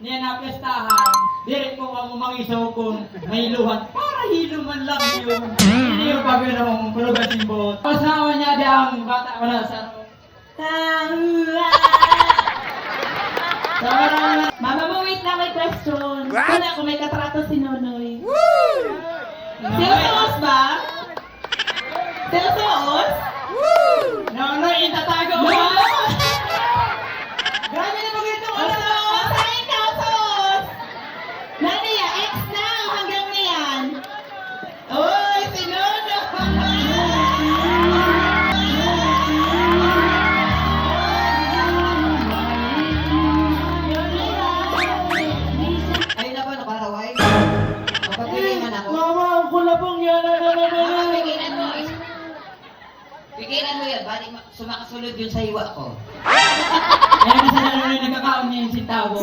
niya na pestahan, direct ko ang umangisaw kung may luhat para hiluman lang yun. Hindi yung pagod ng pulugan simbot. Pasawa niya dang bata ko na sa Mama mo, wait lang, may question. Wala kung may katrato si Nonoy. Seryosos ba? Seryosos? no, itatago mo! Grabe na pag ito ka na! Ay, kausos! Nadia, ex na hanggang niyan. Uy, si Nonoy! Ay na ba, nakaraway? Kapatilingan ako. Mama, ang kulabong yan! Pigilan mo. Pigilan mo yan. Bali, sumakasunod yun sa hiwa ko. Ayan na sa nanonoy, nagkakaon niya yung sintawo.